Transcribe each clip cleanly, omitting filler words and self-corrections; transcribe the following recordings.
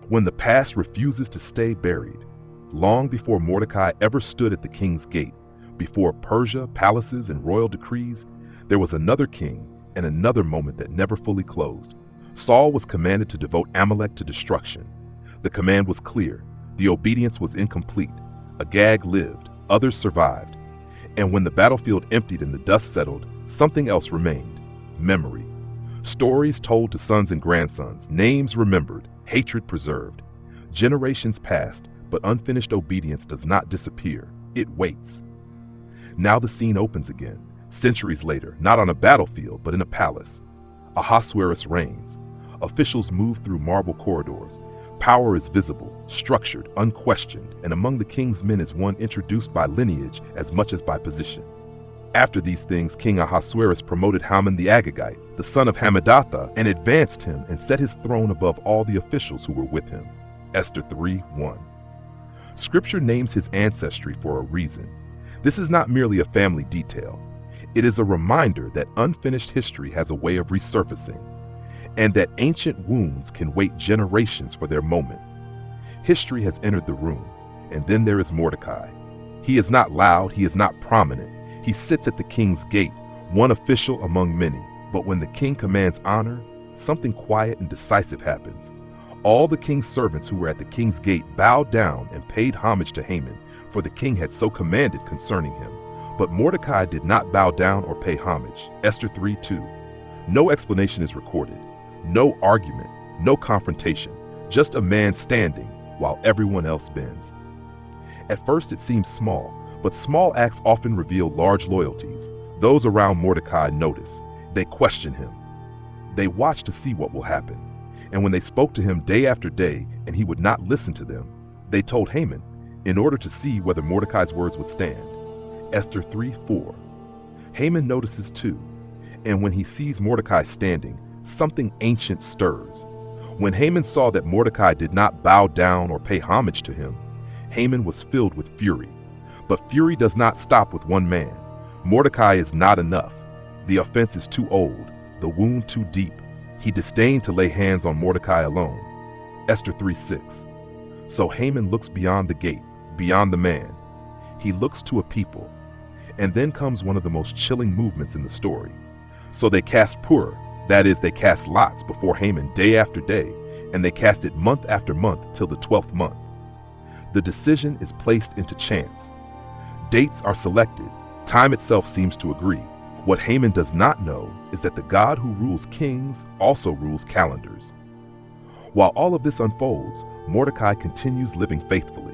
When the past refuses to stay buried, long before Mordecai ever stood at the king's gate, before Persia, palaces, and royal decrees, there was another king and another moment that never fully closed. Saul was commanded to devote Amalek to destruction. The command was clear. The obedience was incomplete. Agag lived. Others survived. And when the battlefield emptied and the dust settled, something else remained: memory. Stories told to sons and grandsons, names remembered, hatred preserved. Generations passed, but unfinished obedience does not disappear. It waits. Now the scene opens again, centuries later, not on a battlefield, but in a palace. Ahasuerus reigns. Officials move through marble corridors. Power is visible, structured, unquestioned, and among the king's men is one introduced by lineage as much as by position. After these things, King Ahasuerus promoted Haman the Agagite, the son of Hammedatha, and advanced him and set his throne above all the officials who were with him. Esther 3:1. Scripture names his ancestry for a reason. This is not merely a family detail. It is a reminder that unfinished history has a way of resurfacing, and that ancient wounds can wait generations for their moment. History has entered the room, and then there is Mordecai. He is not loud, he is not prominent. He sits at the king's gate, one official among many. But when the king commands honor, something quiet and decisive happens. All the king's servants who were at the king's gate bowed down and paid homage to Haman, for the king had so commanded concerning him. But Mordecai did not bow down or pay homage. Esther 3:2. No explanation is recorded. No argument, no confrontation, just a man standing while everyone else bends. At first it seems small, but small acts often reveal large loyalties. Those around Mordecai notice. They question him. They watch to see what will happen. And when they spoke to him day after day and he would not listen to them, they told Haman in order to see whether Mordecai's words would stand. Esther 3:4. Haman notices too, and when he sees Mordecai standing, something ancient stirs. When Haman saw that Mordecai did not bow down or pay homage to him, Haman was filled with fury. But fury does not stop with one man. Mordecai is not enough. The offense is too old, the wound too deep. He disdained to lay hands on Mordecai alone. Esther 3:6. So Haman looks beyond the gate, beyond the man. He looks to a people. And then comes one of the most chilling movements in the story. So they cast pur, that is, they cast lots before Haman day after day, and they cast it month after month till the 12th month. The decision is placed into chance. Dates are selected. Time itself seems to agree. What Haman does not know is that the God who rules kings also rules calendars. While all of this unfolds, Mordecai continues living faithfully.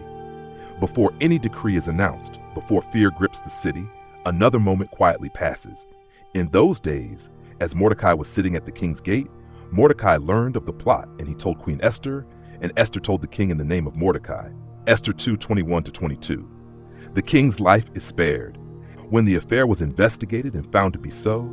Before any decree is announced, before fear grips the city, another moment quietly passes. In those days, as Mordecai was sitting at the king's gate, Mordecai learned of the plot, and he told Queen Esther, and Esther told the king in the name of Mordecai. Esther 2:21-22. The king's life is spared. When the affair was investigated and found to be so,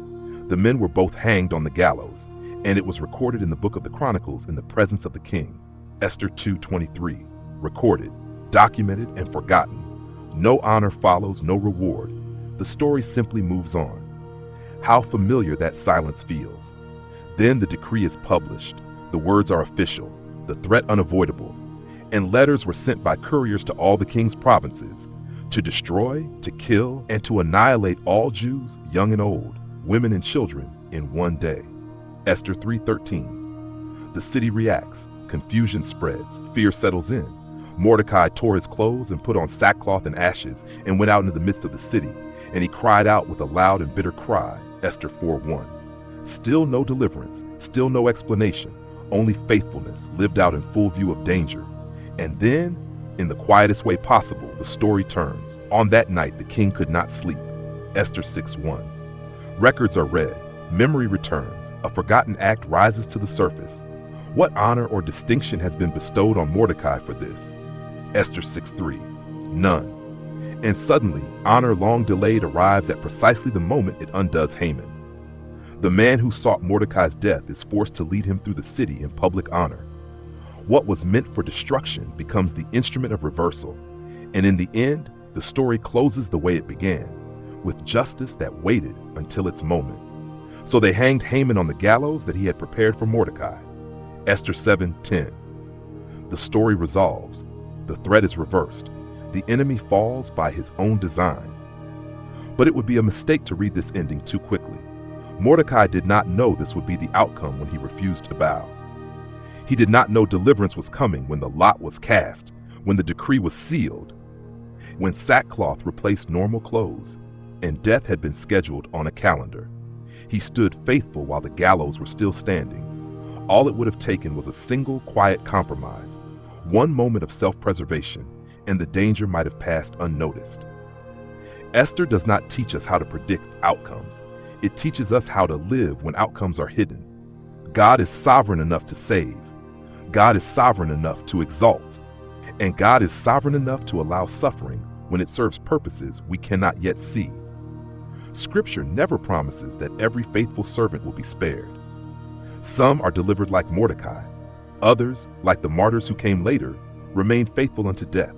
the men were both hanged on the gallows, and it was recorded in the book of the Chronicles in the presence of the king. Esther 2:23. Recorded, documented, and forgotten. No honor follows, no reward. The story simply moves on. How familiar that silence feels. Then the decree is published. The words are official, the threat unavoidable, and letters were sent by couriers to all the king's provinces to destroy, to kill, and to annihilate all Jews, young and old, women and children, in one day. Esther 3:13. The city reacts. Confusion spreads. Fear settles in. Mordecai tore his clothes and put on sackcloth and ashes and went out into the midst of the city, and he cried out with a loud and bitter cry. Esther 4:1. Still no deliverance, still no explanation, only faithfulness lived out in full view of danger. And then, in the quietest way possible, the story turns. On that night, the king could not sleep. Esther 6:1. Records are read. Memory returns. A forgotten act rises to the surface. What honor or distinction has been bestowed on Mordecai for this? Esther 6:3. None. And suddenly, honor long delayed arrives at precisely the moment it undoes Haman. The man who sought Mordecai's death is forced to lead him through the city in public honor. What was meant for destruction becomes the instrument of reversal. And in the end, the story closes the way it began, with justice that waited until its moment. So they hanged Haman on the gallows that he had prepared for Mordecai. Esther 7:10. The story resolves. The threat is reversed. The enemy falls by his own design. But it would be a mistake to read this ending too quickly. Mordecai did not know this would be the outcome when he refused to bow. He did not know deliverance was coming when the lot was cast, when the decree was sealed, when sackcloth replaced normal clothes, and death had been scheduled on a calendar. He stood faithful while the gallows were still standing. All it would have taken was a single quiet compromise, one moment of self-preservation, and the danger might have passed unnoticed. Esther does not teach us how to predict outcomes. It teaches us how to live when outcomes are hidden. God is sovereign enough to save. God is sovereign enough to exalt. And God is sovereign enough to allow suffering when it serves purposes we cannot yet see. Scripture never promises that every faithful servant will be spared. Some are delivered like Mordecai. Others, like the martyrs who came later, remain faithful unto death.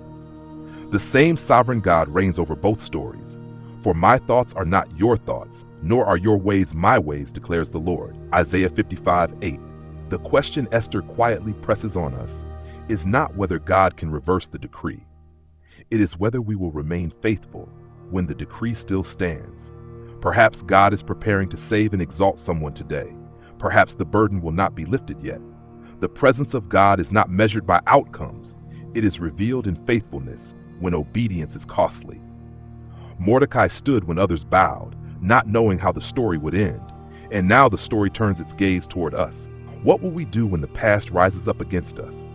The same sovereign God reigns over both stories. For my thoughts are not your thoughts, nor are your ways my ways, declares the Lord. Isaiah 55:8. The question Esther quietly presses on us is not whether God can reverse the decree. It is whether we will remain faithful when the decree still stands. Perhaps God is preparing to save and exalt someone today. Perhaps the burden will not be lifted yet. The presence of God is not measured by outcomes. It is revealed in faithfulness when obedience is costly. Mordecai stood when others bowed, not knowing how the story would end. And now the story turns its gaze toward us. What will we do when the past rises up against us?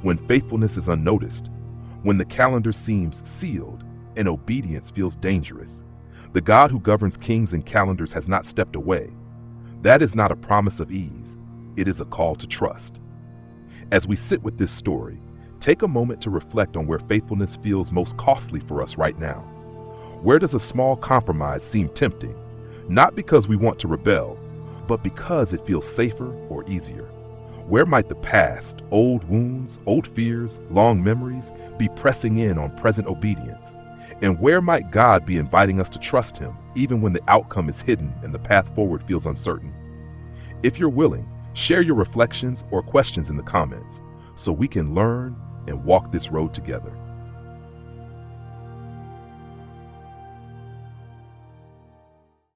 When faithfulness is unnoticed? When the calendar seems sealed and obedience feels dangerous? The God who governs kings and calendars has not stepped away. That is not a promise of ease. It is a call to trust. As we sit with this story, take a moment to reflect on where faithfulness feels most costly for us right now. Where does a small compromise seem tempting? Not because we want to rebel, but because it feels safer or easier. Where might the past, old wounds, old fears, long memories be pressing in on present obedience? And where might God be inviting us to trust Him, even when the outcome is hidden and the path forward feels uncertain? If you're willing, share your reflections or questions in the comments so we can learn and walk this road together.